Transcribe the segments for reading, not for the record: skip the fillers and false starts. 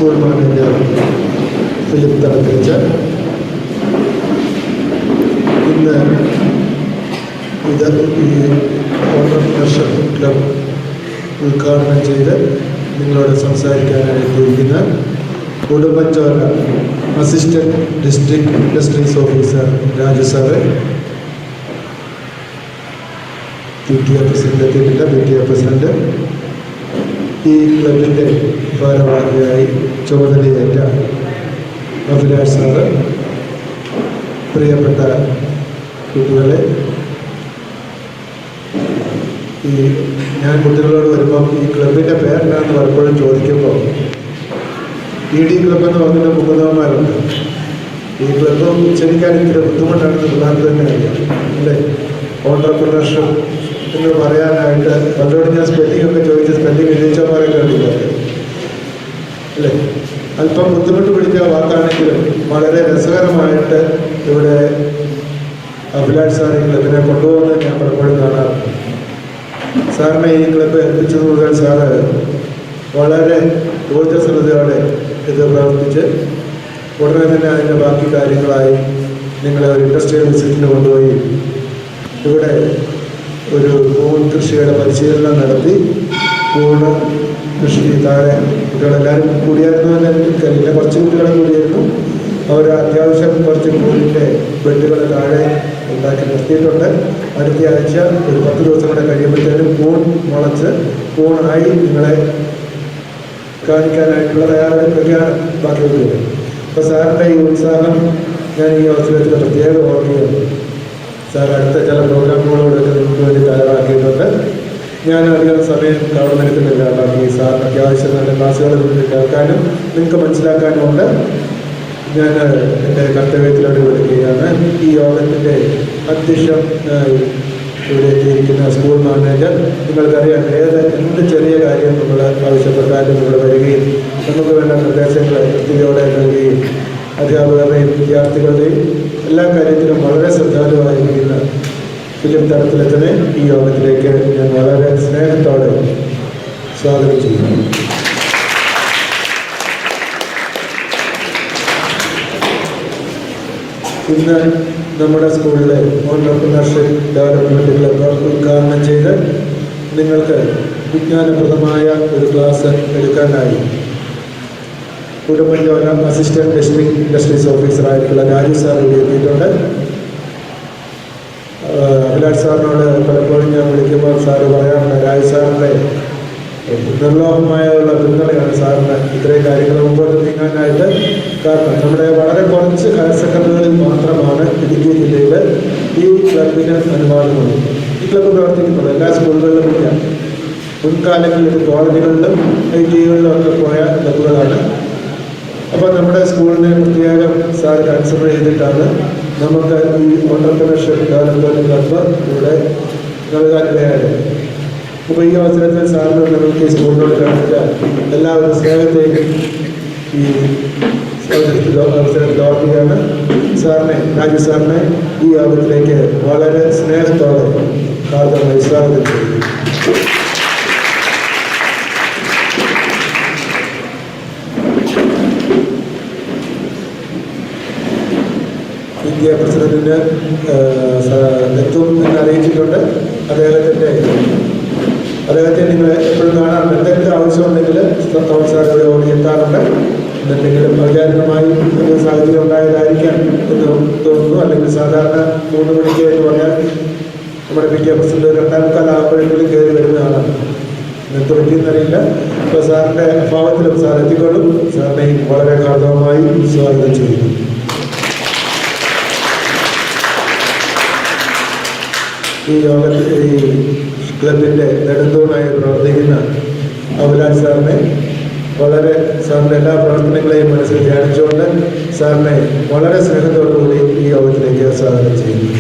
School manager Philip തടത്തിച്ച ഇന്ന് ഈ ഓൺട്രപ്രനർഷിപ്പ് club ഉദ്ഘാടനം ചെയ്ത് നിങ്ങളോട് സംസാരിക്കാനായി എത്തിയിരിക്കുന്ന Udumbanchola assistant district industries officer Raju sir, PTA president, ഈ ക്ലബിൻ്റെ ഭാരവാഹിയായി ചുമതലയേറ്റ അഭിലാഷ് സാറ്, പ്രിയപ്പെട്ട കുട്ടികളെ, ഞാൻ കുട്ടികളോട് വരുമ്പം ഈ ക്ലബിൻ്റെ പേരെന്താണെന്ന് പലപ്പോഴും ചോദിക്കുമ്പോൾ ED ക്ലബ് എന്ന് പറഞ്ഞിട്ട് മുഖതമാരുണ്ട്. ഈ ക്ലബ് ഉച്ചരിക്കാൻ ഇത്തിരി ബുദ്ധിമുട്ടാണെന്ന് പിള്ളേർക്ക് തന്നെ അറിയാം അല്ലേ. ഓൺട്രപ്രനർഷിപ്പ് എന്ന് പറയാനായിട്ട് പലരോട് ഞാൻ സ്പെല്ലിംഗ് ഒക്കെ ചോദിച്ച് സ്പെല്ലിംഗ് എഴുതിച്ചമാരൊക്കെ ഉണ്ടില്ല അല്ലേ. അല്പം ബുദ്ധിമുട്ട് പിടിച്ച വാക്കാണെങ്കിലും വളരെ രസകരമായിട്ട് ഇവിടെ അഭിലാഷ് സാർ ഈ ക്ലബിനെ കൊണ്ടുപോകുന്നത് ഞാൻ പലപ്പോഴും കാണാറുണ്ട്. സാറിനെ ഈ ക്ലബ് ഏൽപ്പിച്ചത് മുതൽ സാറ് വളരെ ഊർജ്ജസ്വലതയോടെ ഇത് പ്രവർത്തിച്ച് ഉടനെ തന്നെ അതിൻ്റെ ബാക്കി കാര്യങ്ങളായി നിങ്ങളെ ഒരു ഇൻഡസ്ട്രിയൽ വിസിറ്റിന് കൊണ്ടുപോയി ഇവിടെ ഒരു പൂൺ കൃഷിയുടെ പരിശീലനം നടത്തി പൂൺ കൃഷി താഴെ കുട്ടികളെല്ലാവരും കൂടിയായിരുന്നു എന്ന് എനിക്കറിയില്ല, കുറച്ച് കുട്ടികളെ കൂടിയായിരുന്നു. അവർ അത്യാവശ്യം കുറച്ച് പൂണിൻ്റെ ബെഡുകൾ താഴെ ഉണ്ടാക്കി നിർത്തിയിട്ടുണ്ട്. അടുത്ത ആഴ്ച ഒരു 10 ദിവസം കൂടെ കഴിയുമ്പോഴത്തേനും പൂൺ മുളച്ച് പൂണായി നിങ്ങളെ കാണിക്കാനായിട്ടുള്ള തയ്യാറെടുപ്പൊക്കെയാണ് ബാക്കിയുള്ളത്. അപ്പോൾ സാറിൻ്റെ ഈ ഉത്സാഹം ഞാൻ ഈ അവസരത്തിൽ പ്രത്യേകം ഓർക്കുകയാണ്. സാർ അടുത്ത ചില പ്രോഗ്രാമുകളോടൊക്കെ നിങ്ങൾക്ക് വേണ്ടി തയ്യാറാക്കിയിട്ടുണ്ട്. ഞാൻ അധികം സമയം കവർന്നെടുക്കുന്നില്ല. ബാക്കി സാറിന് അത്യാവശ്യം നല്ല ക്ലാസ്സുകൾ കേൾക്കാനും നിങ്ങൾക്ക് മനസ്സിലാക്കാനും ഉണ്ട്. ഞാൻ എൻ്റെ കർത്തവ്യത്തിലോട് വിളിക്കുകയാണ്. ഈ യോഗത്തിൻ്റെ അധ്യക്ഷം ഇവിടെ എത്തിയിരിക്കുന്ന സ്കൂൾ മാനേജർ, നിങ്ങൾക്കറിയാം എന്ത് ചെറിയ കാര്യം നമ്മൾ ആവശ്യപ്പെട്ടാലും ഇവിടെ വരികയും നമുക്ക് വേണ്ട നിർദ്ദേശങ്ങൾ കൃത്യതയോടെ നൽകുകയും അധ്യാപകരുടെയും വിദ്യാർത്ഥികളുടെയും എല്ലാ കാര്യത്തിലും വളരെ ശ്രദ്ധാലുവായിരിക്കുന്ന ഫിലിപ്പ് തടത്തിലച്ചനെ ഈ യോഗത്തിലേക്ക് ഞാൻ വളരെ സ്നേഹത്തോടെ സ്വാഗതം ചെയ്യുന്നു. ഇന്ന് നമ്മുടെ സ്കൂളിലെ ഓൺട്രപ്രനർഷിപ്പ് ഡെവലപ്മെൻറ്റ് ക്ലബ് ഉദ്ഘാടനം ചെയ്ത് നിങ്ങൾക്ക് വിജ്ഞാനപ്രദമായ ഒരു ക്ലാസ് എടുക്കാനായി ഉടുമ്പൻചോല അസിസ്റ്റന്റ് ഡിസ്ട്രിക്ട് ഇൻഡസ്ട്രീസ് ഓഫീസറായിട്ടുള്ള രാജു സാർ ഇവിടെ എത്തിയിട്ടുണ്ട്. അഭിലാഷ് സാറിനോട് പലപ്പോഴും ഞാൻ വിളിക്കുമ്പോൾ സാറ് പറയാറുണ്ട്, രാജു സാറിൻ്റെ നിർലോഭമായുള്ള പിന്തുണയാണ് സാറിന് ഇത്രയും കാര്യങ്ങൾ മുമ്പോട്ട് നീങ്ങാനായിട്ട്. കാരണം നമ്മുടെ വളരെ കുറച്ച് ഹയർ സെക്കൻഡറികളിൽ മാത്രമാണ് ഇടുക്കി ജില്ലയിൽ ഈ ക്ലബിന് അനുവാദമുള്ളത്. ഈ ക്ലബ്ബ് പ്രവർത്തിക്കുന്നത് എല്ലാ സ്കൂളുകളിലും ഇല്ല. മുൻകാലങ്ങളിൽ ഇത് കോളേജുകളിലും ITകളിലും ഒക്കെ പോയ ക്ലബ്ബുകളാണ്. അപ്പോൾ നമ്മുടെ സ്കൂളിനെ പ്രത്യേകം സാർ കൺസിഡർ ചെയ്തിട്ടാണ് നമുക്ക് ഈ ഓൺട്രപ്രനർഷിപ്പ് ഡെവലപ്മെൻറ്റ് ക്ലബ്ബ് ഇവിടെ നൽകാനിടയായത്. അപ്പോൾ ഈ അവസരത്തിൽ സാറിന് നമുക്ക് ഈ സ്കൂളിനോട് കാണിച്ച എല്ലാവരും സ്നേഹത്തെയും ഈ അവസരത്തിൽ ഓർക്കുകയാണ്. സാറിനെ, രാജു സാറിനെ ഈ യോഗത്തിലേക്ക് വളരെ സ്നേഹത്തോടെ ഹാർദമായി സ്വാഗതം ചെയ്യുന്നു. ഇന്ത്യ പ്രസിഡന്റിന് എത്തും എന്ന് അറിയിച്ചിട്ടുണ്ട്. അദ്ദേഹത്തെ നിങ്ങൾ എപ്പോഴും കാണാറുണ്ട്. എന്തെങ്കിലും ആവശ്യമുണ്ടെങ്കിൽ സാറിവിടെ ഓടിയെത്താറുണ്ട്. എന്തെങ്കിലും ഔചാരികമായി ഒരു സാഹചര്യം ഉണ്ടായതായിരിക്കാം എന്ന് തോന്നുന്നു. അല്ലെങ്കിൽ സാധാരണ 3 മണിക്ക് എന്ന് പറഞ്ഞാൽ നമ്മുടെ PTA പ്രസിഡന്റ് 2:15 ആകുമ്പോഴെങ്കിലും കയറി വരുന്ന ആളാണ്. എന്ത് പറ്റിയെന്നറിയില്ല. അപ്പോൾ സാറിൻ്റെ അഭാവത്തിലും സാർ എത്തിക്കൊള്ളും. സാറിനെയും വളരെ ഹാർദവമായി സ്വാഗതം ചെയ്യുന്നു. ഈ യോഗത്തിൽ ഈ ക്ലബിൻ്റെ നെടുന്തൂണായി പ്രവർത്തിക്കുന്ന അഭിലാഷ് സാറിനെ വളരെ സാറിൻ്റെ എല്ലാ പ്രവർത്തനങ്ങളെയും മനസ്സിൽ ധ്യാനിച്ചുകൊണ്ട് സാറിനെ വളരെ സ്നേഹത്തോടുകൂടി ഈ യോഗത്തിലേക്ക് സ്വാഗതം ചെയ്യുന്നു.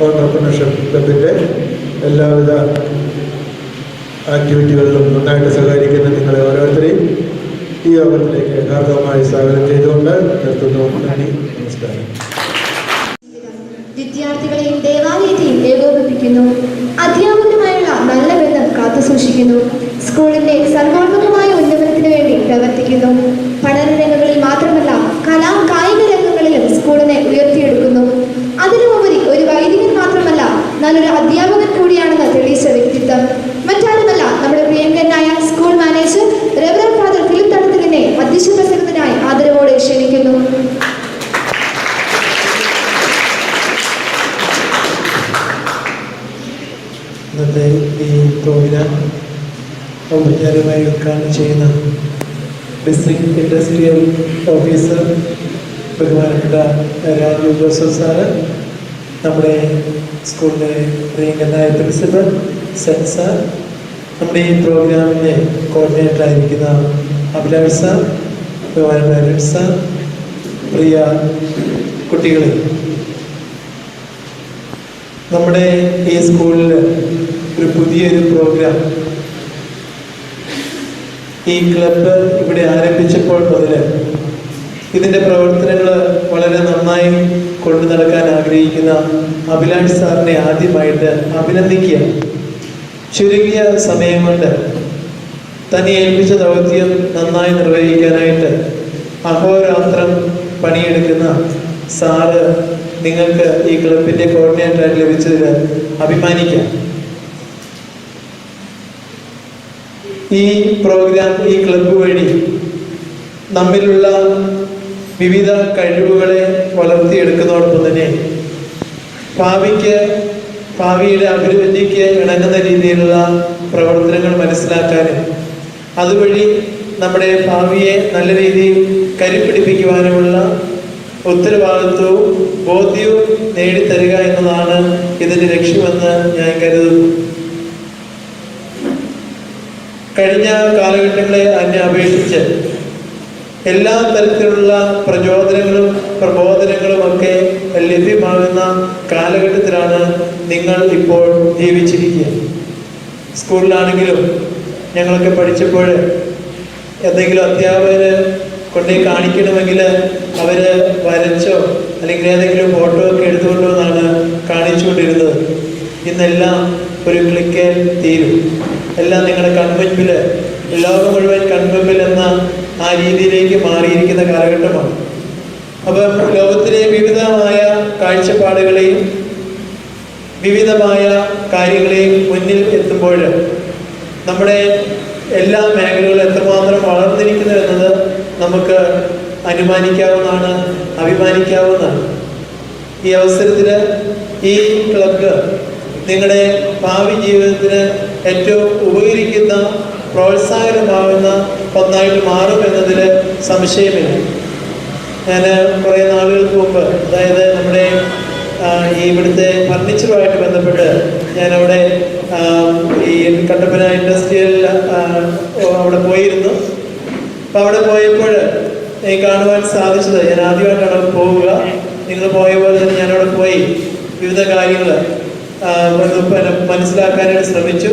ഓൺട്രപ്രനർഷിപ്പ് ക്ലബിൻ്റെ എല്ലാവിധ ആക്ടിവിറ്റികളിലും നന്നായിട്ട് സഹകരിക്കുന്ന നിങ്ങളെ ഓരോരുത്തരെയും ഈ യോഗത്തിലേക്ക് ഹാർദവമായി സ്വാഗതം ചെയ്തുകൊണ്ട് നിർത്തുന്നു. നന്ദി, നമസ്കാരം. വിദ്യാർത്ഥികളെയും ദേവാലയത്തെയും ഏകോപിപ്പിക്കുന്നു. അധ്യാപകരുമായുള്ള നല്ല ആഘോഷിക്കുന്നു. സ്കൂളിന്റെ സർവോത്മകമായ ഉന്നമനത്തിന് വേണ്ടി പ്രവർത്തിക്കുന്നു. പഠനരംഗങ്ങളിൽ മാത്രമല്ല കായിക രംഗങ്ങളിലും സ്കൂളിനെ ഉയർത്തിയെടുക്കുന്നു. അതിനുപരി ഒരു വൈദികൻ മാത്രമല്ല, നല്ലൊരു അധ്യാപകൻ കൂടിയാണെന്ന് തെളിയിച്ച വ്യക്തിത്വം മറ്റാരുമല്ല, നമ്മുടെ പ്രിയങ്കരനായ school manager reverend father Philip തടത്തിലിനെ അധ്യക്ഷ പ്രസംഗത്തിനായി ആദരവോടെ ക്ഷണിക്കുന്നു. ഇന്നത്തെ ഈ പ്രോഗ്രാം ഔപചാരികമായി ഉദ്ഘാടനം ചെയ്യുന്ന ഡിസ്ട്രിക്ട് ഇൻഡസ്ട്രിയൽ ഓഫീസർ ബഹുമാനപ്പെട്ട രാജു ജോസഫ് സാറ്, നമ്മുടെ സ്കൂളിലെ പ്രിയങ്കരനായ പ്രിൻസിപ്പൽ സെൻ സാർ, നമ്മുടെ ഈ പ്രോഗ്രാമിൻ്റെ കോർഡിനേറ്റർ ആയിരിക്കുന്ന അഭിലാഷ് സാർ, ബഹുമാനപ്പെട്ട രൺ സാർ, പ്രിയ കുട്ടികളെ, നമ്മുടെ ഈ സ്കൂളിൽ ഒരു പുതിയൊരു പ്രോഗ്രാം ഈ ക്ലബ്ബ് ഇവിടെ ആരംഭിച്ചപ്പോൾ മുതൽ ഇതിൻ്റെ പ്രവർത്തനങ്ങൾ വളരെ നന്നായി കൊണ്ടു നടക്കാൻ ആഗ്രഹിക്കുന്ന അഭിലാഷ് സാറിനെ ആദ്യമായിട്ട് അഭിനന്ദിക്കുക. ചുരുങ്ങിയ സമയം കൊണ്ട് തന്നെ ഏൽപ്പിച്ച ദൗത്യം നന്നായി നിർവഹിക്കാനായിട്ട് അഹോരാത്രം പണിയെടുക്കുന്ന സാറ് നിങ്ങൾക്ക് ഈ ക്ലബിൻ്റെ കോർഡിനേറ്ററായിട്ട് ലഭിച്ചതിൽ അഭിമാനിക്കാം. ഈ പ്രോഗ്രാം ഈ ക്ലബ്ബ് വഴി നമ്മിലുള്ള വിവിധ കഴിവുകളെ വളർത്തിയെടുക്കുന്നതോടൊപ്പം തന്നെ ഭാവിയുടെ അഭിവൃദ്ധിക്ക് ഇണങ്ങുന്ന രീതിയിലുള്ള പ്രവർത്തനങ്ങൾ മനസ്സിലാക്കാനും അതുവഴി നമ്മുടെ ഭാവിയെ നല്ല രീതിയിൽ കരുപിടിപ്പിക്കുവാനുമുള്ള ഉത്തരവാദിത്വവും ബോധ്യവും നേടിത്തരിക എന്നതാണ് ഇതിൻ്റെ ലക്ഷ്യമെന്ന് ഞാൻ കരുതുന്നു. കഴിഞ്ഞ കാലഘട്ടങ്ങളെ അപേക്ഷിച്ച് എല്ലാ തരത്തിലുള്ള പ്രചോദനങ്ങളും പ്രബോധനങ്ങളും ഒക്കെ ലഭ്യമാകുന്ന കാലഘട്ടത്തിലാണ് നിങ്ങൾ ഇപ്പോൾ ജീവിച്ചിരിക്കുക. സ്കൂളിലാണെങ്കിലും ഞങ്ങളൊക്കെ പഠിച്ചപ്പോൾ എന്തെങ്കിലും അധ്യാപകര് കൊണ്ടുപോയി കാണിക്കണമെങ്കിൽ അവർ വരച്ചോ അല്ലെങ്കിൽ ഏതെങ്കിലും ഫോട്ടോ ഒക്കെ എടുത്തുകൊണ്ടുവന്നാണ് കാണിച്ചുകൊണ്ടിരുന്നത്. ഇന്നെല്ലാം ഒരു ക്ലിക്കിൽ തീരും. എല്ലാം നിങ്ങളുടെ കൺമുൻപിൽ, ലോകം മുഴുവൻ കൺമുൻപിൽ എന്ന ആ രീതിയിലേക്ക് മാറിയിരിക്കുന്ന കാലഘട്ടമാണ്. അപ്പം ലോകത്തിലെ വിവിധമായ കാഴ്ചപ്പാടുകളെയും വിവിധമായ കാര്യങ്ങളെയും മുന്നിൽ എത്തുമ്പോൾ നമ്മുടെ എല്ലാ മേഖലകളും എത്രമാത്രം വളർന്നിരിക്കുന്നു എന്നത് നമുക്ക് അനുമാനിക്കാവുന്നതാണ്, അഭിമാനിക്കാവുന്നതാണ്. ഈ അവസരത്തിൽ ഈ ക്ലബ്ബ് നിങ്ങളുടെ ഭാവി ജീവിതത്തിന് ഏറ്റവും ഉപകരിക്കുന്ന പ്രോത്സാഹനമാകുന്ന ഒന്നായിട്ട് മാറും എന്നതിൽ സംശയമില്ല. ഞാൻ കുറേ നാളുകൾക്ക് മുമ്പ്, അതായത് നമ്മുടെ ഇവിടുത്തെ ഫർണിച്ചറുമായിട്ട് ബന്ധപ്പെട്ട് ഞാനവിടെ ഈ കട്ടപ്പന ഇൻഡസ്ട്രിയൽ അവിടെ പോയിരുന്നു. അപ്പോൾ അവിടെ പോയപ്പോൾ എനിക്ക് കാണുവാൻ സാധിച്ചത്, ഞാൻ ആദ്യമായിട്ടാണ് അവിടെ പോവുക. നിങ്ങൾ പോയ പോലെ തന്നെ ഞാനവിടെ പോയി വിവിധ കാര്യങ്ങൾ മനസ്സിലാക്കാനായിട്ട് ശ്രമിച്ചു.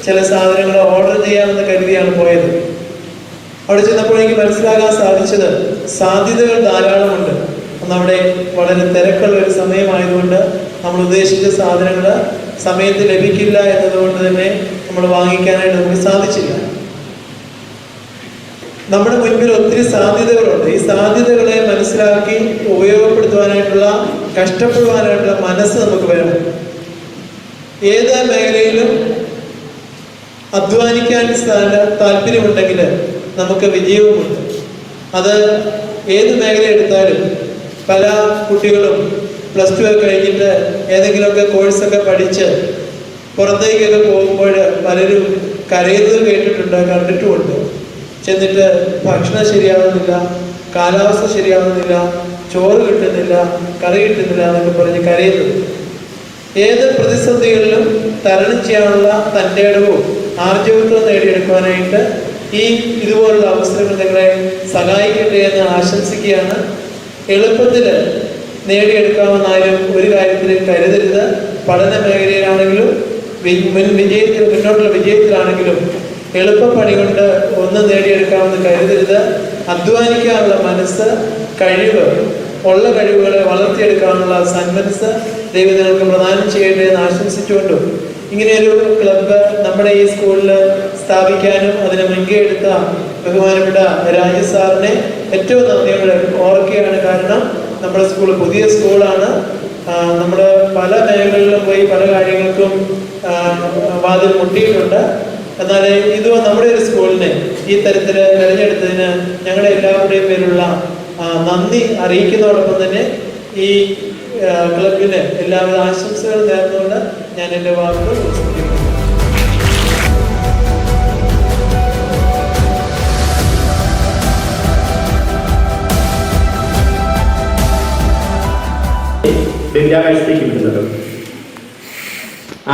ചില സാധനങ്ങൾ ഓർഡർ ചെയ്യാമെന്ന് കരുതിയാണ് പോയത്. അവിടെ ചെന്നപ്പോൾ എനിക്ക് മനസ്സിലാക്കാൻ സാധിച്ചത് സാധ്യതകൾ ധാരാളമുണ്ട്. നമ്മുടെ വളരെ തിരക്കുള്ള ഒരു സമയമായതുകൊണ്ട് നമ്മൾ ഉദ്ദേശിച്ച സാധനങ്ങൾ സമയത്ത് ലഭിക്കില്ല എന്നതുകൊണ്ട് തന്നെ നമ്മൾ വാങ്ങിക്കാനായിട്ട് നമുക്ക് സാധിച്ചില്ല. നമ്മുടെ മുൻപിൽ ഒത്തിരി സാധ്യതകളുണ്ട്. ഈ സാധ്യതകളെ മനസ്സിലാക്കി ഉപയോഗപ്പെടുത്തുവാനായിട്ടുള്ള, കഷ്ടപ്പെടുവാനായിട്ടുള്ള മനസ്സ് നമുക്ക് വേണം. ഏത് മേഖലയിലും അധ്വാനിക്കാൻ താല്പര്യമുണ്ടെങ്കിൽ നമുക്ക് വിജയവുമുണ്ട്. അത് ഏത് മേഖല എടുത്താലും പല കുട്ടികളും +2 ഒക്കെ കഴിഞ്ഞിട്ട് ഏതെങ്കിലുമൊക്കെ കോഴ്സൊക്കെ പഠിച്ച് പുറത്തേക്കൊക്കെ പോകുമ്പോൾ പലരും കരയുന്നത് കേട്ടിട്ടുണ്ട്, കണ്ടിട്ടുമുണ്ട്. ചെന്നിട്ട് ഭക്ഷണം ശരിയാവുന്നില്ല, കാലാവസ്ഥ ശരിയാവുന്നില്ല, ചോറ് കിട്ടുന്നില്ല, കറി കിട്ടുന്നില്ല എന്നൊക്കെ പറഞ്ഞ് കരയുന്നത്. ഏത് പ്രതിസന്ധികളിലും തരണം ചെയ്യാനുള്ള തൻ്റെ ഇടവും ആർജവത്വം നേടിയെടുക്കുവാനായിട്ട് ഈ ഇതുപോലുള്ള അവസരങ്ങൾ നിങ്ങളെ സഹായിക്കട്ടെ എന്ന് ആശംസിക്കുകയാണ്. എളുപ്പത്തിൽ നേടിയെടുക്കാമെന്നായാലും ഒരു കാര്യത്തിലും കരുതരുത്. പഠന മേഖലയിലാണെങ്കിലും മുന്നോട്ടുള്ള വിജയത്തിലാണെങ്കിലും എളുപ്പപ്പണി കൊണ്ട് ഒന്നും നേടിയെടുക്കാമെന്ന് കരുതരുത്. അധ്വാനിക്കാനുള്ള മനസ്സ്, കഴിവ്, ഉള്ള കഴിവുകളെ വളർത്തിയെടുക്കാനുള്ള സന്മനസ് ദൈവം നിങ്ങൾക്ക് പ്രദാനം ചെയ്യട്ടെ എന്ന് ആശംസിച്ചുകൊണ്ടും, ഇങ്ങനെയൊരു ക്ലബ്ബ് നമ്മുടെ ഈ സ്കൂളിൽ സ്ഥാപിക്കാനും അതിനെ മുൻകൈ എടുത്ത ബഹുമാനപ്പെട്ട രാജേഷ് സാറിനെ ഏറ്റവും നന്ദിയോടെ ഓർക്കുകയാണ്. കാരണം നമ്മുടെ സ്കൂൾ പുതിയ സ്കൂളാണ്. നമ്മൾ പല മേഖലകളിലും പോയി പല കാര്യങ്ങൾക്കും വാതിൽ മുട്ടിയിട്ടുണ്ട്. എന്നാൽ ഇത് നമ്മുടെ ഒരു സ്കൂളിനെ ഈ തരത്തിൽ തിരഞ്ഞെടുത്തതിന് ഞങ്ങളുടെ എല്ലാവരുടെയും പേരുള്ള നന്ദി അറിയിക്കുന്നതോടൊപ്പം തന്നെ ഈ ക്ലബിന് എല്ലാവിധ ആശംസകൾ നേർന്നുകൊണ്ട് ഞാൻ എൻ്റെ വാക്കുകൾ ഉപസംഹരിക്കുന്നു. ബഹിരാകാശത്തേക്ക് വിടുന്നത്.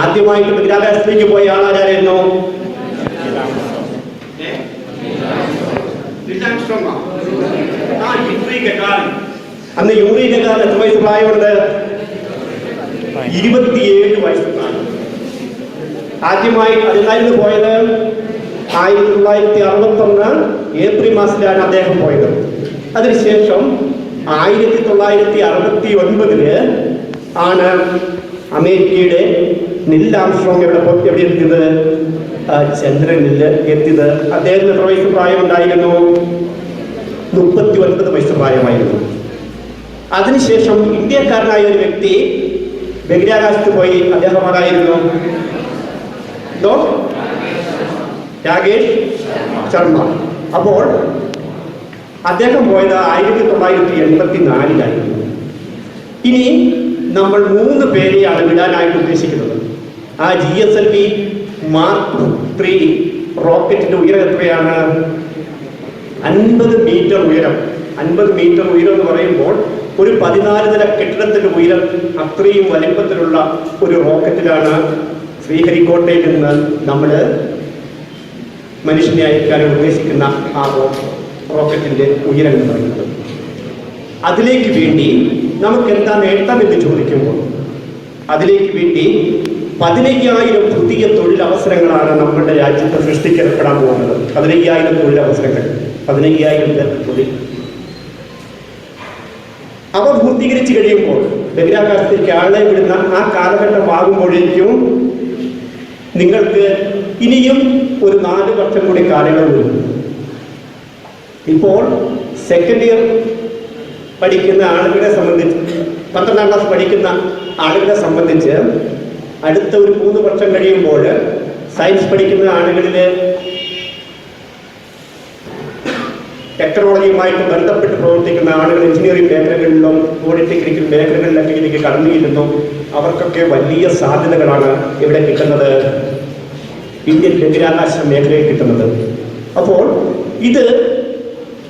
ആദ്യമായിട്ട് ബഹിരാകാശത്തേക്ക് പോയ ആളാരായിരുന്നു? അന്ന് യൂറി ഗഗാറിൻ എത്ര വയസ്സ് പ്രായമുണ്ട്? 27 വയസ്സ് പ്രായം. ആദ്യമായി അതിനായിരുന്നു പോയത് 1961 ഏപ്രിൽ മാസത്തിലാണ് അദ്ദേഹം പോയത്. അതിനുശേഷം 1969 ആണ് അമേരിക്കയുടെ നിൽ ആംസ്ട്രോങ് എവിടെ എത്തിയത്? ചന്ദ്രനിൽ എത്തിയത്. അദ്ദേഹത്തിന് എത്ര വയസ്സ് പ്രായമുണ്ടായിരുന്നു? 39 വയസ്സ് പ്രായമായിരുന്നു. അതിനുശേഷം ഇന്ത്യക്കാരനായ ഒരു വ്യക്തി ബഹിരാകാശത്ത് പോയി. അദ്ദേഹം ആരായിരുന്നു? രാകേഷ് ശർമ്മ. അപ്പോൾ അദ്ദേഹം പോയത് 1984 ഇനി നമ്മൾ 3 പേരെയാണ് വിടാനായിട്ട് ഉദ്ദേശിക്കുന്നത്. ആ GSLV Mark 3 റോക്കറ്റിന്റെ ഉയരം എത്രയാണ്? 50 മീറ്റർ ഉയരം. 50 മീറ്റർ ഉയരം എന്ന് പറയുമ്പോൾ ഒരു 14 നില കെട്ടിടത്തിന്റെ ഉയരം അത്രയും വലിപ്പത്തിലുള്ള ഒരു റോക്കറ്റിലാണ് ശ്രീഹരിക്കോട്ടയിൽ നിന്ന് നമ്മൾ മനുഷ്യനെ അയക്കാൻ ഉദ്ദേശിക്കുന്ന ആ റോക്കറ്റിന്റെ ഉയരം എന്ന് പറയുന്നത്. അതിലേക്ക് വേണ്ടി നമുക്ക് എന്താ നേട്ടം എന്ന് ചോദിക്കുമ്പോൾ അതിലേക്ക് വേണ്ടി 15,000 പുതിയ തൊഴിലവസരങ്ങളാണ് നമ്മുടെ രാജ്യത്ത് സൃഷ്ടിക്കപ്പെടാൻ പോകുന്നത്. 15,000 തൊഴിലവസരങ്ങൾ, 15,000 തൊഴിൽ. അവ പൂർത്തീകരിച്ച് കഴിയുമ്പോൾ ബഹിരാകാശത്തേക്ക് ആളെ വിടുന്ന ആ കാലഘട്ടം ആകുമ്പോഴേക്കും നിങ്ങൾക്ക് ഇനിയും ഒരു 4 വർഷം കൂടി കാലയളവ് വരും. ഇപ്പോൾ സെക്കൻഡ് ഇയർ പഠിക്കുന്ന ആളുകളെ സംബന്ധിച്ച്, 12ാം ക്ലാസ് പഠിക്കുന്ന ആളുകളെ സംബന്ധിച്ച് അടുത്ത ഒരു 3 വർഷം കഴിയുമ്പോൾ സയൻസ് പഠിക്കുന്ന ആളുകളിൽ ടെക്നോളജിയുമായിട്ട് ബന്ധപ്പെട്ട് പ്രവർത്തിക്കുന്ന ആളുകൾ എഞ്ചിനീയറിംഗ് മേഖലകളിലും പോളിടെക്നിക്കൽ മേഖലകളിലൊക്കെ ഇതിലേക്ക് കടന്നുചെല്ലുന്നു. അവർക്കൊക്കെ വലിയ സാധ്യതകളാണ് ഇവിടെ കിട്ടുന്നത്, ഇന്ത്യൻ ബഹിരാകാശ മേഖലയിൽ കിട്ടുന്നത്. അപ്പോൾ ഇത്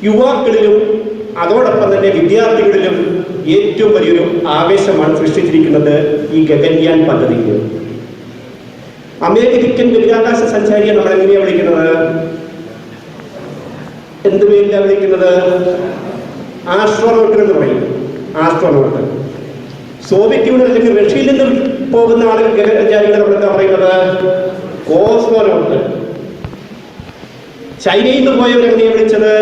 യുവാക്കളിലും അതോടൊപ്പം തന്നെ വിദ്യാർത്ഥികളിലും ഏറ്റവും വലിയൊരു ആവേശമാണ് സൃഷ്ടിച്ചിരിക്കുന്നത് ഈ ഗഗൻയാൻ പദ്ധതിക്ക്. അമേരിക്കൻ ബഹിരാകാശ സഞ്ചാരിയെ നമ്മൾ എങ്ങനെയാണ് വിളിക്കുന്നത്? എന്ത് പേരിലാണ് വിളിക്കുന്നത്? ആസ്ട്രോനോട്ട് എന്ന് പറയും. ആസ്ട്രോനോട്ട്. സോവിയറ്റ് യൂണിയൻ അല്ലെങ്കിൽ റഷ്യയിൽ നിന്ന് പോകുന്ന ആളുകൾ ഗഗനചാരികളെ നമ്മൾ എന്താ പറയുന്നത്? കോസ്മോനോട്ട്. ചൈനയിൽ നിന്ന് പോയവരെങ്ങനെയാണ് വിളിച്ചത്?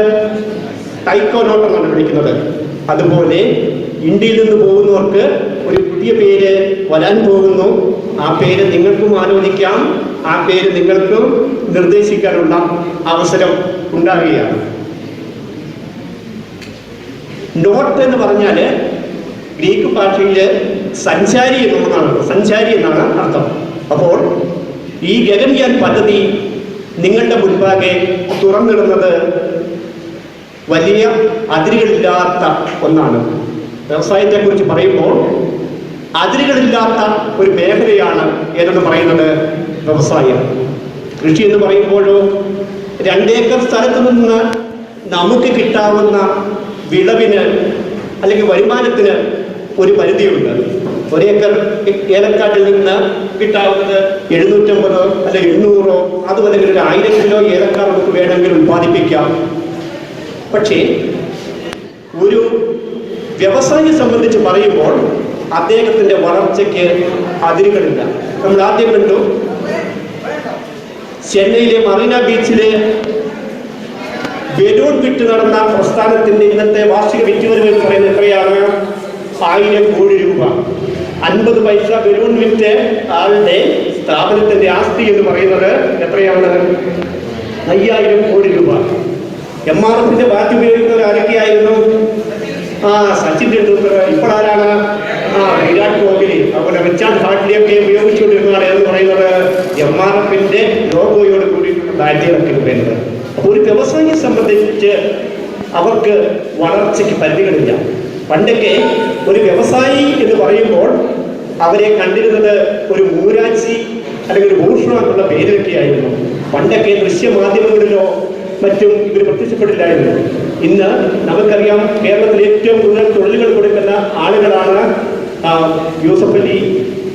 ടൈക്കോനോട്ട് എന്നാണ് വിളിക്കുന്നത്. അതുപോലെ ഇന്ത്യയിൽ നിന്ന് പോകുന്നവർക്ക് ഒരു പുതിയ പേര് വരാൻ പോകുന്നു. ആ പേര് നിങ്ങൾക്കും ആലോചിക്കാം, ആ പേര് നിങ്ങൾക്കും നിർദ്ദേശിക്കാനുള്ള അവസരം ഉണ്ടാവുകയാണ്. നോട്ട് എന്ന് പറഞ്ഞാൽ ഗ്രീക്ക് ഭാഷയിൽ സഞ്ചാരി എന്നാണ് അർത്ഥം. അപ്പോൾ ഈ ഗഗൻയാൻ പദ്ധതി നിങ്ങളുടെ മുൻപാകെ തുറന്നിടുന്നത് വലിയ അതിരുകളില്ലാത്ത ഒന്നാണ്. വ്യവസായത്തെക്കുറിച്ച് പറയുമ്പോൾ അതിരുകളില്ലാത്ത ഒരു മേഖലയാണ് ഏതെന്ന് പറയുന്നത് വ്യവസായം. കൃഷി എന്ന് പറയുമ്പോഴോ 2 ഏക്കർ സ്ഥലത്ത് നിന്ന് നമുക്ക് കിട്ടാവുന്ന വിളവിന് അല്ലെങ്കിൽ വരുമാനത്തിന് ഒരു പരിധിയുണ്ട്. 1 ഏക്കർ ഏലക്കാട്ടിൽ നിന്ന് കിട്ടാവുന്നത് 750 അല്ലെങ്കിൽ 800, അതുമല്ലെങ്കിൽ ഒരു 1000 കിലോ ഏലക്കാർ നമുക്ക് വേണമെങ്കിൽ ഉത്പാദിപ്പിക്കാം. പക്ഷേ ഒരു വ്യവസായിയെ സംബന്ധിച്ച് പറയുമ്പോൾ അദ്ദേഹത്തിൻ്റെ വളർച്ചയ്ക്ക് അതിരുകളില്ല. നമ്മൾ ആദ്യം കണ്ടു ചെന്നൈയിലെ മറീന ബീച്ചിലെ ബലൂൺ വിറ്റ് നടന്ന പ്രസ്ഥാനത്തിന്റെ ഇന്നത്തെ വാർഷിക വിറ്റുവരവ് പറയുന്നത് എത്രയാണ്? 1000 കോടി രൂപ. 50 പൈസ ബലൂൺ വിറ്റ് ആളുടെ സ്ഥാപനത്തിന്റെ ആസ്തി എന്ന് പറയുന്നത് എത്രയാണ്? 5000 കോടി രൂപ. MRFന്റെ ബാറ്റ് ഉപയോഗിക്കുന്നവർ ആരൊക്കെയായിരുന്നു? സച്ചിൻ ടെണ്ടുൽക്കർ. ഇപ്പോഴാരാണ്? വിരാട് കോഹ്ലി. അതുപോലെ റിച്ചാർഡ് ഹാർട്ട്ലിയൊക്കെ ഉപയോഗിച്ചുകൊണ്ടിരുന്നതാണ് എന്ന് പറയുന്നത് MRFന്റെ ലോഗോയോട് കൂടിയിട്ടുള്ള ബാറ്റുകളൊക്കെ ഉപയോഗിക്കുന്നത്. അപ്പോൾ ഒരു വ്യവസായിയെ സംബന്ധിച്ച് അവർക്ക് വളർച്ചയ്ക്ക് പരിധികളില്ല. പണ്ടൊക്കെ ഒരു വ്യവസായി എന്ന് പറയുമ്പോൾ അവരെ കണ്ടിരുന്നത് ഒരു മൂരാച്ചി അല്ലെങ്കിൽ ഒരു ഭൂഷണ എന്നുള്ള പേരൊക്കെയായിരുന്നു. പണ്ടൊക്കെ ദൃശ്യമാധ്യമങ്ങളിലോ മറ്റും ഇവർ പ്രത്യക്ഷപ്പെട്ടില്ലായിരുന്നു. ഇന്ന് നമുക്കറിയാം, കേരളത്തിൽ ഏറ്റവും കൂടുതൽ തൊഴിലുകൾ കൊടുക്കുന്ന ആളുകളാണ് യൂസഫ് അലി,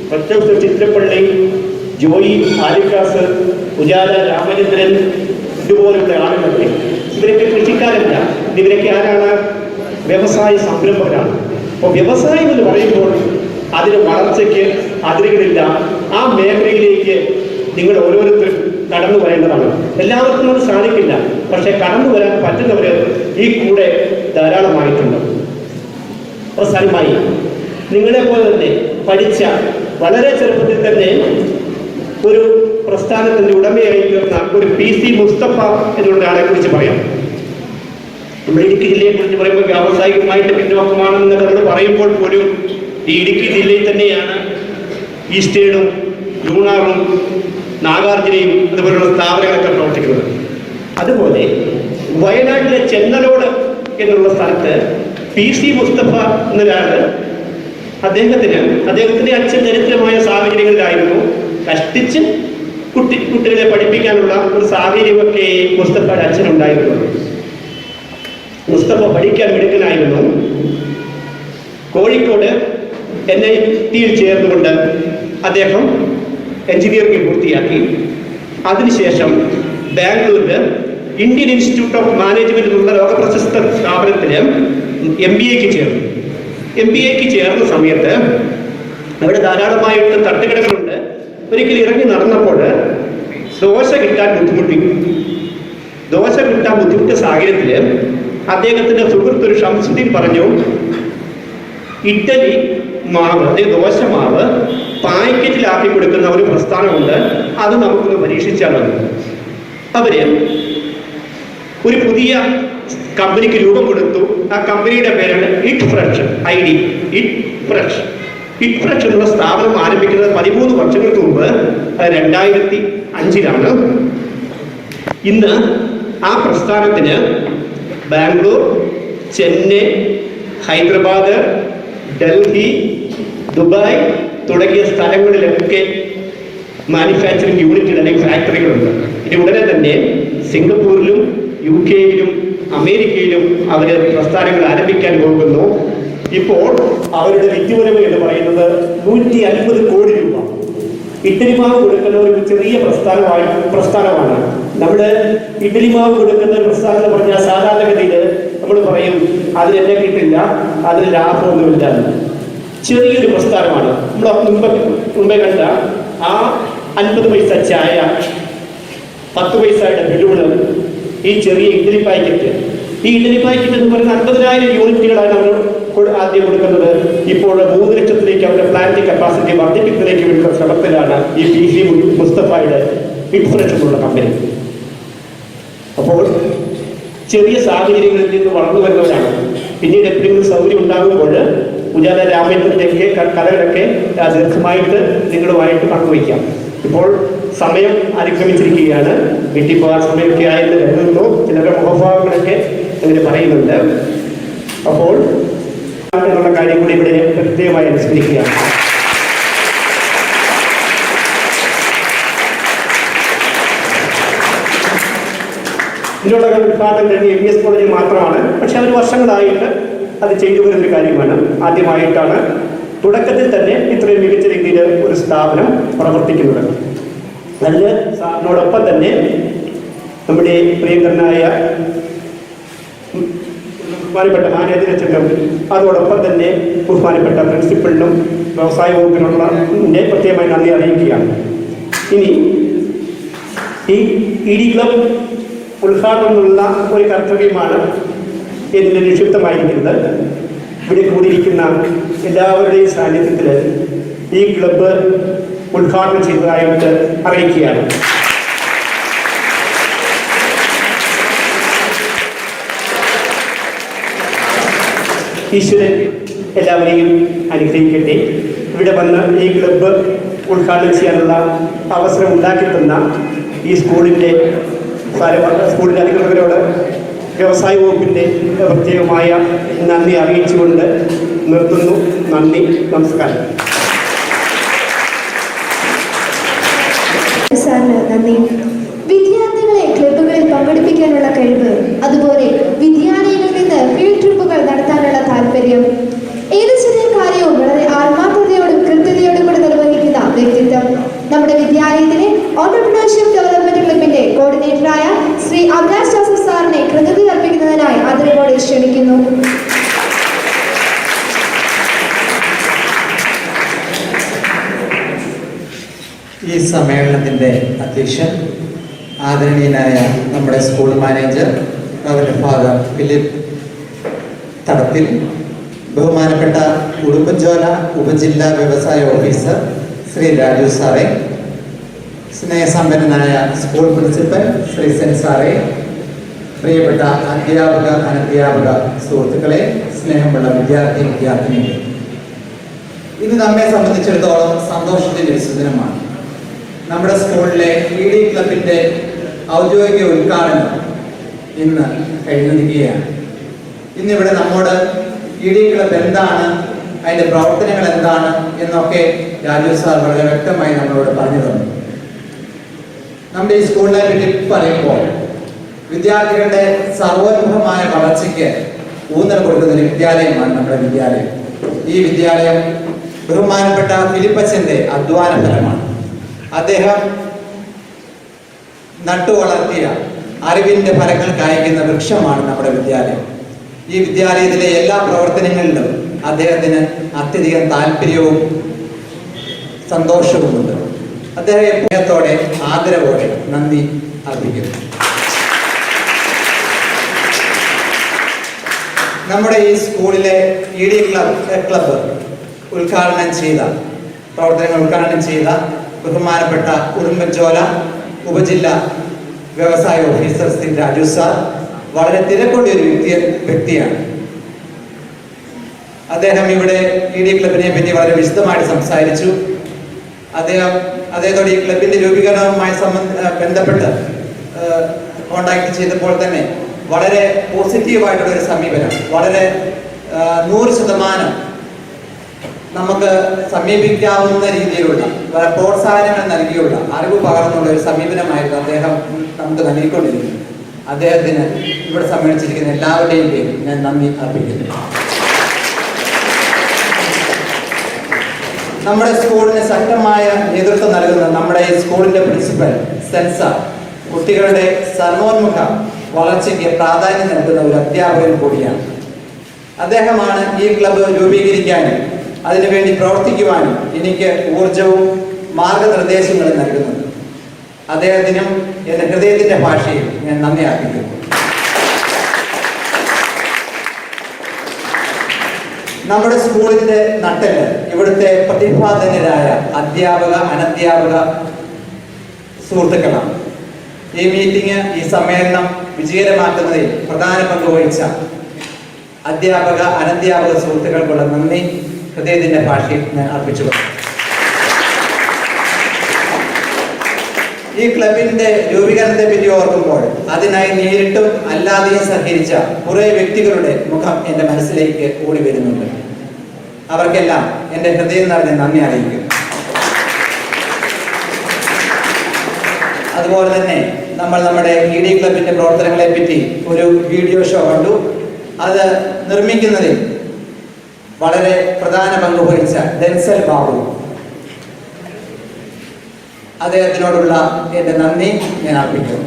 പ്രൊഫസർ ചിത്രപ്പള്ളി, ജോയി ആലിക്കാസ്, ഉജാല രാമചന്ദ്രൻ, ഇതുപോലുള്ള ആളുകളൊക്കെ. ഇവരൊക്കെ കൃഷിക്കാരല്ല, ഇവരൊക്കെ ആരാണ്? വ്യവസായ സംരംഭകരാണ്. അപ്പോൾ വ്യവസായം എന്ന് പറയുമ്പോൾ അതിന് വളർച്ചയ്ക്ക് അതിരുകളില്ല. ആ മേഖലയിലേക്ക് നിങ്ങൾ ഓരോരുത്തരും കടന്നു വരേണ്ടതാണ്. എല്ലാവർക്കും അത് സാധിക്കില്ല, പക്ഷെ കടന്നു വരാൻ പറ്റുന്നവർ ഈ കൂടെ ധാരാളമായിട്ടുണ്ട്. അവസാനമായി, നിങ്ങളെപ്പോലെ തന്നെ പഠിച്ച വളരെ ചെറുപ്പത്തിൽ തന്നെ ഒരു പ്രസ്ഥാനത്തിന്റെ ഉടമയായി തീർന്ന ഒരു PC മുസ്തഫ എന്നുള്ള ആളെ കുറിച്ച് പറയാം. നമ്മുടെ ഇടുക്കി ജില്ലയെ കുറിച്ച് പറയുമ്പോൾ വ്യാവസായികമായിട്ട് പിന്നോക്കമാണെന്ന് നമ്മൾ പറയുമ്പോൾ പോലും ഈ ഇടുക്കി ജില്ലയിൽ തന്നെയാണ് ഈസ്റ്റേണും ലൂണാറും നാഗാർജുനയും അതുപോലുള്ള സ്ഥാപനങ്ങളൊക്കെ പ്രവർത്തിക്കുന്നത്. അതുപോലെ വയനാട്ടിലെ ചെന്നലോട് എന്നുള്ള സ്ഥലത്ത് PC മുസ്തഫ എന്നൊരാള് അദ്ദേഹത്തിന്റെ അച്ഛൻ ദരിദ്രമായ സാഹചര്യങ്ങളിലായിരുന്നു. കഷ്ടിച്ച് കുട്ടികളെ പഠിപ്പിക്കാനുള്ള ഒരു സാഹചര്യമൊക്കെ മുസ്തഫയുടെ അച്ഛനുണ്ടായിരുന്നു. മുസ്തഫ പഠിക്കാൻ മിടുക്കനായിരുന്നു. കോഴിക്കോട് NITയിൽ ചേർന്നുകൊണ്ട് അദ്ദേഹം എഞ്ചിനീയറിംഗ് പൂർത്തിയാക്കി. അതിനുശേഷം ബാംഗ്ലൂരിൽ ഇന്ത്യൻ ഇൻസ്റ്റിറ്റ്യൂട്ട് ഓഫ് മാനേജ്മെന്റ് എന്നുള്ള ലോകപ്രശസ്ത സ്ഥാപനത്തിൽ MBAക്ക് ചേർന്നു. MBAക്ക് ചേർന്ന സമയത്ത് അവിടെ ധാരാളമായിട്ട് തട്ടുകടകളുണ്ട്. ഒരിക്കൽ ഇറങ്ങി നടന്നപ്പോൾ ദോശ കിട്ടാൻ ബുദ്ധിമുട്ടിയ സാഹചര്യത്തിൽ അദ്ദേഹത്തിന്റെ സുഹൃത്ത് ഒരു ഷംസുദ്ദീൻ പറഞ്ഞു, ഇഡ്ഡലി മാവ്, അതായത് ദോശ മാവ് പാക്കറ്റിലാക്കി കൊടുക്കുന്ന ഒരു പ്രസ്ഥാനമുണ്ട്, അത് നമുക്കൊന്ന് പരീക്ഷിച്ചാലോ. അവര് ഒരു പുതിയ കമ്പനിക്ക് രൂപം കൊടുത്തു. ആ കമ്പനിയുടെ പേരാണ് ഇറ്റ് ഫ്രഷ്. ഇറ്റ് ഫ്രഷ് എന്നുള്ള സ്ഥാപനം ആരംഭിക്കുന്നത് 13 വർഷങ്ങൾക്ക് മുമ്പ്, 2005-ലാണ്. ഇന്ന് ആ പ്രസ്ഥാനത്തിന് ബാംഗ്ലൂർ, ചെന്നൈ, ഹൈദരാബാദ്, ഡൽഹി, ദുബായ് തുടങ്ങിയ സ്ഥലങ്ങളിലൊക്കെ മാനുഫാക്ചറിംഗ് യൂണിറ്റുകൾ അല്ലെങ്കിൽ ഫാക്ടറികളുണ്ട്. ഇനി ഉടനെ തന്നെ സിംഗപ്പൂരിലും UK-യിലും അമേരിക്കയിലും അവർ പ്രസ്ഥാനങ്ങൾ ആരംഭിക്കാൻ പോകുന്നു. ഇപ്പോൾ അവരുടെ വിറ്റുവരവ് എന്ന് പറയുന്നത് 150 കോടി രൂപ. ഇഡ്ഡലി മാവ് കൊടുക്കുന്ന ഒരു ചെറിയ പ്രസ്ഥാനമാണ്. നമ്മുടെ ഇഡ്ഡലി മാവ് കൊടുക്കുന്ന ഒരു പ്രസ്ഥാനം എന്ന് പറഞ്ഞാൽ സാധാരണഗതിയിൽ നമ്മൾ പറയും അതിനെന്നെ കിട്ടില്ല, അതിന് ലാഭമൊന്നുമില്ല. ചെറിയൊരു പ്രസ്ഥാനമാണ്. നമ്മൾ മുമ്പേ കണ്ട ആ 50 പൈസ ചായ, 10 പൈസയുടെ ബലൂണ്, ഈ ചെറിയ ഇഡ്ഡലി പാക്കറ്റ്. ഈ ഇഡ്ഡലി പാക്കറ്റ് എന്ന് പറയുന്ന 50,000 യൂണിറ്റുകളാണ് അവർ ആദ്യം കൊടുക്കുന്നത്. ഇപ്പോൾ 3 ലക്ഷത്തിലേക്ക് അവരുടെ പ്ലാന്റ് കപ്പാസിറ്റി വർദ്ധിപ്പിക്കുന്നതിലേക്ക് വേണ്ടിയുള്ള ശ്രമത്തിലാണ് ഈ PC മുസ്തഫയുടെ ഇറ്റ് ഫ്രഷ് എന്നുള്ള കമ്പനി. അപ്പോൾ ചെറിയ സാഹചര്യങ്ങളിൽ നിന്ന് വളർന്നു വരുന്നവരാണ്. പിന്നീട് എപ്പോഴെങ്കിലും സൗകര്യം ഉണ്ടാകുമ്പോൾ ഉജാല രാമേന്ദ്രൻ്റെയൊക്കെ കഥകളൊക്കെ ദീർഘമായിട്ട് നിങ്ങളുമായിട്ട് പങ്കുവയ്ക്കാം. ഇപ്പോൾ സമയം അതിക്രമിച്ചിരിക്കുകയാണ്. വീട്ടിൽ പോകാൻ സമയമൊക്കെ ആയെന്ന് കരുതുന്നു. ചിലരുടെ മുഖഭാവങ്ങളൊക്കെ അങ്ങനെ പറയുന്നുണ്ട്. അപ്പോൾ എന്നുള്ള കാര്യം കൂടി ഇവിടെ പ്രത്യേകമായി അനുസ്മരിക്കുകയാണ്. ഇതിനുള്ള ഉദ്ഘാടനം കഴിഞ്ഞ് MBS കോളേജിൽ മാത്രമാണ്. പക്ഷെ അവർ വർഷങ്ങളായിട്ട് അത് ചെയ്തു വരുന്നൊരു കാര്യമാണ്. ആദ്യമായിട്ടാണ് തുടക്കത്തിൽ തന്നെ ഇത്രയും മികച്ച രീതിയിൽ ഒരു സ്ഥാപനം പ്രവർത്തിക്കുന്നത്. അതിൽ സാറിനോടൊപ്പം തന്നെ നമ്മുടെ പ്രിയങ്കരനായ ബഹുമാനപ്പെട്ട മാനേജർ അച്ഛനും അതോടൊപ്പം തന്നെ ബഹുമാനപ്പെട്ട പ്രിൻസിപ്പളിനും വ്യവസായ വകുപ്പിനുള്ള പ്രത്യേകമായി നന്ദി അറിയിക്കുകയാണ്. ഇനി ഈ ED ക്ലബ് ഉദ്ഘാടനം എന്നുള്ള ഒരു കർത്തവ്യമാണ് എന്നിൽ നിക്ഷിപ്തമായിരിക്കുന്നത്. ഇവിടെ കൂടിയിരിക്കുന്ന എല്ലാവരുടെയും സാന്നിധ്യത്തിൽ ഈ ക്ലബ്ബ് ഉദ്ഘാടനം ചെയ്തതായിട്ട് അറിയിക്കുകയാണ്. ഈശ്വരൻ എല്ലാവരെയും അനുഗ്രഹിക്കട്ടെ. ഇവിടെ വന്ന് ഈ ക്ലബ്ബ് ഉദ്ഘാടനം ചെയ്യാനുള്ള അവസരം ഉണ്ടാക്കി തന്ന ഈ സ്കൂളിൻ്റെ അധികൃതരോട് വ്യവസായ വകുപ്പിൻ്റെ പ്രത്യേകമായ നന്ദി അറിയിച്ചുകൊണ്ട് നിർത്തുന്നു. നന്ദി, നമസ്കാരം. സാറിന് നന്ദി. വിദ്യാർത്ഥികളെ ക്ലബ്ബുകളിൽ പങ്കെടുപ്പിക്കാനുള്ള കഴിവ്, അതുപോലെ വിദ്യാലയങ്ങളിൽ നിന്ന് ഫീൽഡ് ട്രിപ്പുകൾ നടത്താനുള്ള താല്പര്യം, ഏത് ചെറിയ കാര്യവും വളരെ ആത്മാർത്ഥതയോടും കൃത്യതയോടും കൂടി നിർവഹിക്കുന്ന വ്യക്തിത്വം നമ്മുടെ വിദ്യാലയത്തിലെ ഓൺട്രപ്രണർഷിപ്പ് ഡെവലപ്മെന്റ് ക്ലബിന്റെ കോർഡിനേറ്ററായ ശ്രീ അഭിലാഷ് ജോസഫ് സാറിനെ കൃതജ്ഞത അർപ്പിക്കുന്നതിനായി ആദരവോടെ ക്ഷണിക്കുന്നു. ഈ സമ്മേളനത്തിൻ്റെ അധ്യക്ഷൻ ആദരണീയനായ നമ്മുടെ school manager reverend father Philip Thadathil, ബഹുമാനപ്പെട്ട ഉടുമ്പൻചോല ഉപജില്ലാ വ്യവസായ ഓഫീസർ ശ്രീ രാജു സാറേ, സ്നേഹസമ്പന്നനായ സ്കൂൾ പ്രിൻസിപ്പൽ ശ്രീ സെൻ സാറേ, പ്രിയപ്പെട്ട അധ്യാപക അനധ്യാപക സുഹൃത്തുക്കളെ, സ്നേഹമുള്ള വിദ്യാർത്ഥിനികളെ, ഇന്ന് നമ്മെ സംബന്ധിച്ചിടത്തോളം സന്തോഷത്തിൻ്റെ ഒരു സുദിനമാണ്. നമ്മുടെ സ്കൂളിലെ ED ക്ലബിൻ്റെ ഔദ്യോഗിക ഉദ്ഘാടനം ഇന്ന് കഴിഞ്ഞിരിക്കുകയാണ്. ഇന്നിവിടെ നമ്മോട് ED ക്ലബ് എന്താണ്, അതിൻ്റെ പ്രവർത്തനങ്ങൾ എന്താണ് എന്നൊക്കെ രാജു സാർ വളരെ വ്യക്തമായി നമ്മളോട് പറഞ്ഞു തന്നു. നമ്മുടെ ഈ സ്കൂളിനെ പറ്റി പറയുമ്പോൾ വിദ്യാർത്ഥികളുടെ സർവോന്മുഖമായ വളർച്ചയ്ക്ക് ഊന്നൽ കൊടുക്കുന്ന ഒരു വിദ്യാലയമാണ് നമ്മുടെ വിദ്യാലയം. ഈ വിദ്യാലയം ബഹുമാനപ്പെട്ട ഫിലിപ്പച്ചൻ്റെ അധ്വാന ഫലമാണ്. അദ്ദേഹം നട്ടുവളർത്തിയ അറിവിൻ്റെ ഫലങ്ങൾ കായ്ക്കുന്ന വൃക്ഷമാണ് നമ്മുടെ വിദ്യാലയം. ഈ വിദ്യാലയത്തിലെ എല്ലാ പ്രവർത്തനങ്ങളിലും അദ്ദേഹത്തിന് അത്യധികം താല്പര്യവും സന്തോഷവുമുണ്ട്. അദ്ദേഹം സ്നേഹത്തോടെ ആദരവോടെ നന്ദി അർപ്പിക്കുന്നു. നമ്മുടെ ഈ സ്കൂളിലെ ED ക്ലബ്ബ് പ്രവർത്തനങ്ങൾ ഉദ്ഘാടനം ചെയ്ത ബഹുമാനപ്പെട്ട ഉടുമ്പൻചോല ഉപജില്ലാ വ്യവസായ ഓഫീസർ ശ്രീ രാജു സാർ വളരെ തിരക്കൊണ്ട ഒരു വ്യക്തിയാണ്. അദ്ദേഹം ഇവിടെ ED ക്ലബിനെ പറ്റി വളരെ വിശദമായിട്ട് സംസാരിച്ചു. അദ്ദേഹത്തോട് ഈ ക്ലബിന്റെ രൂപീകരണവുമായി ബന്ധപ്പെട്ട് കോണ്ടാക്ട് ചെയ്തപ്പോൾ തന്നെ വളരെ പോസിറ്റീവായിട്ടുള്ള ഒരു സമീപനം, വളരെ 100% നമുക്ക് സമീപിക്കാവുന്ന രീതിയിലുള്ള പ്രോത്സാഹനങ്ങൾ നൽകിയുള്ള അറിവ് പകർന്നുള്ള ഒരു സമീപനമായിരുന്നു അദ്ദേഹം നമുക്ക് നൽകിക്കൊണ്ടിരിക്കുന്നത്. അദ്ദേഹത്തിന് ഇവിടെ സമ്മേളിച്ചിരിക്കുന്ന എല്ലാവരുടെയും പേരിൽ ഞാൻ നന്ദി അർപ്പിക്കുന്നു. നമ്മുടെ സ്കൂളിന് ശക്തമായ നേതൃത്വം നൽകുന്ന നമ്മുടെ ഈ സ്കൂളിന്റെ പ്രിൻസിപ്പൽ സെൻസ കുട്ടികളുടെ സർവോന്മുഖ വളർച്ചയ്ക്ക് പ്രാധാന്യം നൽകുന്ന ഒരു അധ്യാപകൻ കൂടിയാണ്. അദ്ദേഹമാണ് ഈ ക്ലബ്ബ് രൂപീകരിക്കാനും അതിനുവേണ്ടി പ്രവർത്തിക്കുവാനും എനിക്ക് ഊർജവും മാർഗനിർദ്ദേശങ്ങളും നൽകുന്നത്. അദ്ദേഹത്തിനും എൻ്റെ ഹൃദയത്തിൻ്റെ ഭാഷയിൽ ഞാൻ നന്ദി അർപ്പിക്കുന്നു. നമ്മുടെ സ്കൂളിൻ്റെ നട്ടെല്ല് ഇവിടുത്തെ പ്രതിഭാധനരായ അധ്യാപക അനധ്യാപക സുഹൃത്തുക്കളാണ്. ഈ സമ്മേളനം വിജയകരമാക്കുന്നതിൽ പ്രധാന പങ്ക് വഹിച്ച അധ്യാപക അനധ്യാപക സുഹൃത്തുക്കൾക്കുള്ള നന്ദി ഹൃദയത്തിൻ്റെ ഭാഷയിൽ ഞാൻ അർപ്പിച്ചു. ഈ ക്ലബിന്റെ രൂപീകരണത്തെ പറ്റി ഓർക്കുമ്പോൾ അതിനായി നേരിട്ടും അല്ലാതെയും സഹകരിച്ച കുറെ വ്യക്തികളുടെ മുഖം എൻ്റെ മനസ്സിലേക്ക് ഓടി വരുന്നുണ്ട്. അവർക്കെല്ലാം എൻ്റെ ഹൃദയം നിറഞ്ഞ നന്ദി അറിയിക്കുന്നു. അതുപോലെ തന്നെ നമ്മൾ നമ്മുടെ ED ക്ലബിന്റെ പ്രവർത്തനങ്ങളെ പറ്റി ഒരു വീഡിയോ ഷോ കണ്ടു. അത് നിർമ്മിക്കുന്നതിൽ വളരെ പ്രധാന പങ്ക് വഹിച്ച ഡെൻസൽ ബാബു, അദ്ദേഹത്തിനോടുള്ള എൻ്റെ നന്ദി ഞാൻ അർപ്പിക്കുന്നു.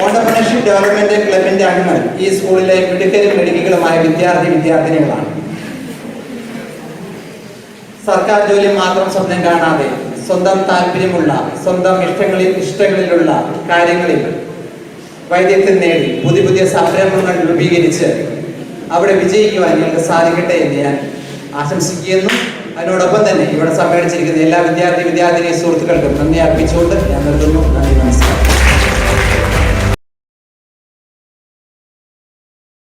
ഓൺട്രപ്രണർഷിപ്പ് ഡെവലപ്മെന്റ് ക്ലബിന്റെ അംഗങ്ങൾ ഈ സ്കൂളിലെ മിടുക്കരും മിടുക്കികളുമായ വിദ്യാർത്ഥിനികളാണ്. സർക്കാർ ജോലി മാത്രം സ്വപ്നം കാണാതെ സ്വന്തം താല്പര്യമുള്ള സ്വന്തം ഇഷ്ടങ്ങളിലുള്ള കാര്യങ്ങളിൽ വൈദഗ്ധ്യം നേടി പുതിയ സംരംഭങ്ങൾ രൂപീകരിച്ച് അവിടെ വിജയിക്കുവാൻ നിങ്ങൾക്ക് സാധിക്കട്ടെ എന്ന് ഞാൻ ആശംസിക്കുന്നു. അതിനോടൊപ്പം തന്നെ ഇവിടെ സമ്മേളിച്ചിരിക്കുന്ന എല്ലാ വിദ്യാർത്ഥിനി സുഹൃത്തുക്കൾക്കും നന്ദി അർപ്പിച്ചുകൊണ്ട് ഞാൻ നിർത്തുന്നു. നന്ദി, നമസ്കാരം.